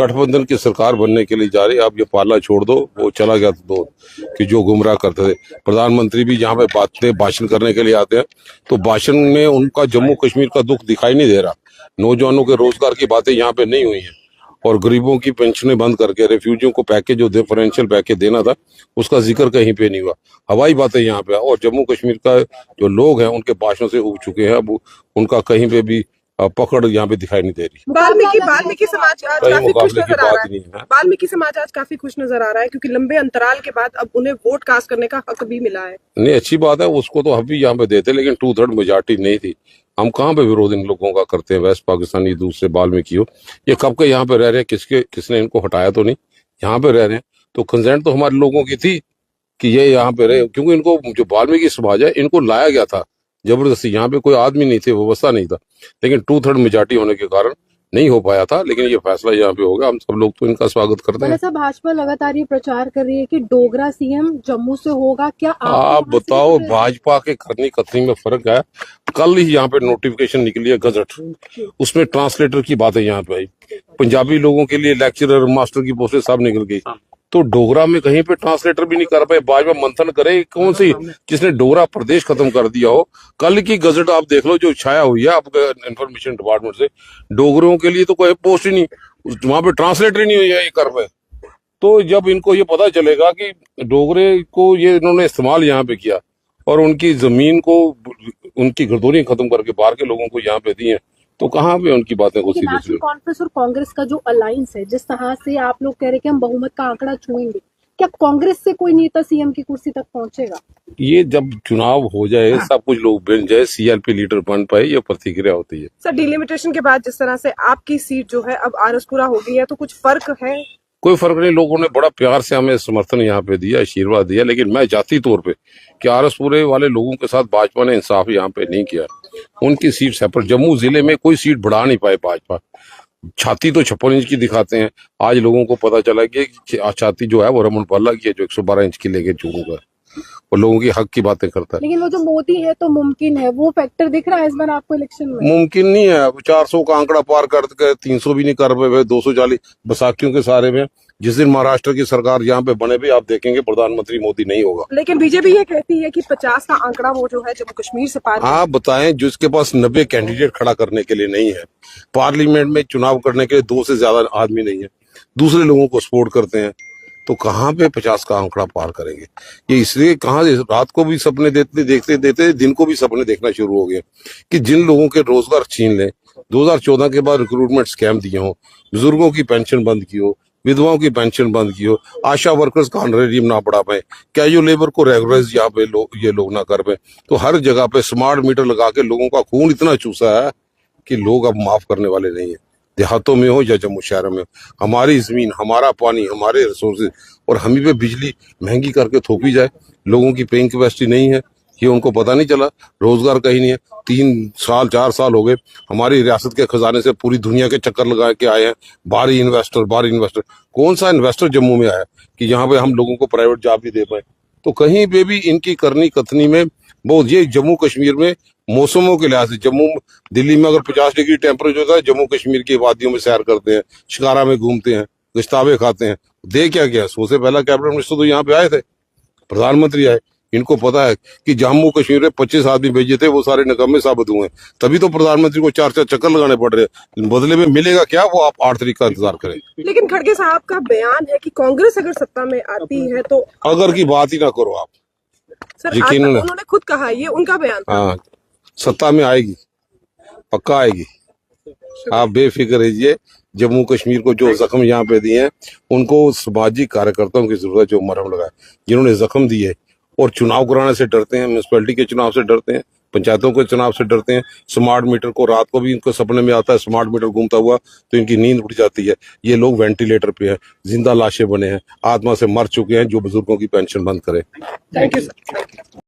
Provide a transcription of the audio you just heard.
गठबंधन की सरकार बनने के लिए जा रही है। आप ये पाला छोड़ दो, वो चला गया था दो कि जो गुमराह करते थे। प्रधानमंत्री भी यहाँ पे बातें भाषण करने के लिए आते हैं तो भाषण में उनका जम्मू कश्मीर का दुख दिखाई नहीं दे रहा। नौजवानों के रोजगार की बातें यहाँ पे नहीं हुई है और गरीबों की पेंशनें बंद करके रेफ्यूजियों को पैकेज जो डिफरेंशियल पैकेज देना था उसका जिक्र कहीं पे नहीं हुआ। हवाई बातें यहाँ पे और जम्मू कश्मीर का जो लोग हैं उनके भाषणों से उब चुके हैं। अब उनका कहीं पे भी पकड़ यहाँ पे दिखाई नहीं दे रही। वाल्मीकि समाज आज कहीं काफी खुश मुकाबले की नजर आ बात रहा नहीं है। है। वाल्मीकि समाज आज काफी खुश नजर आ रहा है क्योंकि लंबे अंतराल के बाद अब उन्हें वोट कास्ट करने का हक भी मिला है। नहीं, अच्छी बात है, उसको तो हम भी यहाँ पे देते, लेकिन 2/3 मेजॉरिटी नहीं थी। हम कहाँ पे विरोध इन लोगों का करते हैं। वेस्ट पाकिस्तानी दूसरे वाल्मीकि हो, ये कब के यहाँ पे रह रहे हैं, किसने इनको हटाया तो नहीं, यहाँ पे रह रहे हैं। तो कंसेंट तो हमारे लोगों की थी कि ये यहाँ पे रहे, क्योंकि इनको जो वाल्मीकि समाज है इनको लाया गया था जबरदस्ती। यहाँ पे कोई आदमी नहीं थे, व्यवस्था नहीं था, लेकिन 2/3 मेजॉरिटी होने के कारण नहीं हो पाया था। लेकिन ये फैसला यहाँ पे होगा, हम सब लोग तो इनका स्वागत करते हैं। ऐसा भाजपा लगातार ये प्रचार कर रही है कि डोगरा सीएम जम्मू से होगा, क्या आप बताओ, भाजपा के करनी कथनी में फर्क है। कल ही यहाँ पे नोटिफिकेशन निकली है गजट, उसमें ट्रांसलेटर की बात है यहाँ पे आई। पंजाबी लोगों के लिए लेक्चरर मास्टर की पोस्टें सब निकल गई, तो डोगरा में कहीं पे ट्रांसलेटर भी नहीं कर पाए। भाजपा मंथन करे कौन सी जिसने डोगरा प्रदेश खत्म कर दिया हो। कल की गजट आप देख लो जो छाया हुई है आपके इन्फॉर्मेशन डिपार्टमेंट से, डोगरों के लिए तो कोई पोस्ट ही नहीं, वहां पे ट्रांसलेटर ही नहीं हुई है ये कर पे। तो जब इनको ये पता चलेगा कि डोगरे को ये इन्होंने इस्तेमाल यहाँ पे किया और उनकी जमीन को, उनकी गर्दोरी खत्म करके बाहर के लोगों को यहाँ पे दी है, तो कहाँ पे उनकी बातें को सीधे नेशनल कॉन्फ्रेंस और कांग्रेस का जो अलायंस है, जिस तरह से आप लोग कह रहे हैं कि हम बहुमत का आंकड़ा छुएंगे, क्या कांग्रेस से कोई नेता सीएम की कुर्सी तक पहुंचेगा? ये जब चुनाव हो जाए, सब कुछ लोग बन जाए, सीएलपी लीडर बन पाए, ये प्रतिक्रिया होती है। सर, डिलिमिटेशन के बाद जिस तरह से आपकी सीट जो है अब आरसपुरा हो गई है, तो कुछ फर्क है? कोई फर्क नहीं, लोगों ने बड़ा प्यार से हमें समर्थन यहाँ पे दिया, आशीर्वाद दिया। लेकिन मैं जाती तौर पे कि आरसपुरे वाले लोगों के साथ भाजपा ने इंसाफ यहाँ पे नहीं किया। उनकी सीट सेपरेट, जम्मू जिले में कोई सीट बढ़ा नहीं पाए भाजपा। छाती तो 56 इंच की दिखाते हैं। आज लोगों को पता चला कि छाती जो है वो रमन पाला की है, जो 112 इंच की लेके चुनूंगा और लोगों की हक की बातें करता है। लेकिन वो जो मोदी है तो मुमकिन है, वो फैक्टर दिख रहा है इस बार आपको इलेक्शन में? मुमकिन नहीं है। 400 का आंकड़ा पार कर 300 भी नहीं कर पाए, 240 बैसाखियों के सहारे में। जिस दिन महाराष्ट्र की सरकार यहाँ पे बने भी, आप देखेंगे प्रधानमंत्री मोदी नहीं होगा। लेकिन बीजेपी ये कहती है कि 50 का आंकड़ा वो जो है जम्मू कश्मीर से पार। आप बताएं, जिसके पास 90 कैंडिडेट खड़ा करने के लिए नहीं है, पार्लियामेंट में चुनाव करने के लिए 2 से ज्यादा आदमी नहीं है, दूसरे लोगों को सपोर्ट करते हैं, तो कहाँ पे 50 का आंकड़ा पार करेंगे? ये इसलिए कहाँ रात को भी सपने देखते दिन को भी सपने देखना शुरू हो गए कि जिन लोगों के रोजगार छीन ले, 2014 के बाद रिक्रूटमेंट स्कैम दिए हो, बुजुर्गों की पेंशन बंद की हो, विधवाओं की पेंशन बंद की हो, आशा वर्कर्स का ऑनरेरियम ना बढ़ा पाए, कैजुअल लेबर को रेगुलराइज यहाँ पे ये लोग ना कर पाए, तो हर जगह पे स्मार्ट मीटर लगा के लोगों का खून इतना चूसा है कि लोग अब माफ करने वाले नहीं है। देहातों में हो या जम्मू शहरों में, हमारी जमीन, हमारा पानी, हमारे रिसोर्सेज और हम ही पे बिजली महंगी करके थोपी जाए। लोगों की पेइंग कैपेसिटी नहीं है, ये उनको पता नहीं चला। रोजगार कहीं नहीं है। 3 साल 4 साल हो गए हमारी रियासत के खजाने से पूरी दुनिया के चक्कर लगा के आए हैं बाहरी इन्वेस्टर। कौन सा इन्वेस्टर जम्मू में आया कि यहाँ पे हम लोगों को प्राइवेट जॉब भी दे पाए? तो कहीं पे भी इनकी करनी कथनी में बहुत, ये जम्मू कश्मीर में मौसमों के लिहाज से, जम्मू दिल्ली में अगर 50 डिग्री टेम्परेचर होता है, जम्मू कश्मीर की वादियों में सैर करते हैं, शिकारा में घूमते हैं, गश्ताबे खाते हैं। दे क्या गया? 100 से पहला कैबिनेट मिनिस्टर तो यहाँ पे आए थे, प्रधानमंत्री आए। इनको पता है कि जम्मू कश्मीर में 25 आदमी भेजे थे, वो सारे निकम्मे साबित हुए। तभी तो प्रधानमंत्री को 4 चक्कर लगाने पड़ रहे। बदले में मिलेगा क्या? वो आप 8 तारीख का इंतजार करें। लेकिन खड़गे साहब का बयान है कि कांग्रेस अगर सत्ता में आती है तो, अगर की बात ही ना करो आप। सर उन्होंने खुद कहा, ये उनका बयान था। हाँ, सत्ता में आएगी, पक्का आएगी, आप बेफिक्र रहिए। जम्मू कश्मीर को जो जख्म यहाँ पे दिए हैं, उनको सामाजिक कार्यकर्ताओं की जरूरत, जो मरहम लगाए, जिन्होंने जख्म दिए और चुनाव कराने से डरते हैं, म्यूनसिपैलिटी के चुनाव से डरते हैं, पंचायतों के चुनाव से डरते हैं। स्मार्ट मीटर को रात को भी इनको सपने में आता है, स्मार्ट मीटर घूमता हुआ, तो इनकी नींद उड़ जाती है। ये लोग वेंटिलेटर पे हैं, जिंदा लाशें बने हैं, आत्मा से मर चुके हैं, जो बुजुर्गों की पेंशन बंद करे। Thank you sir.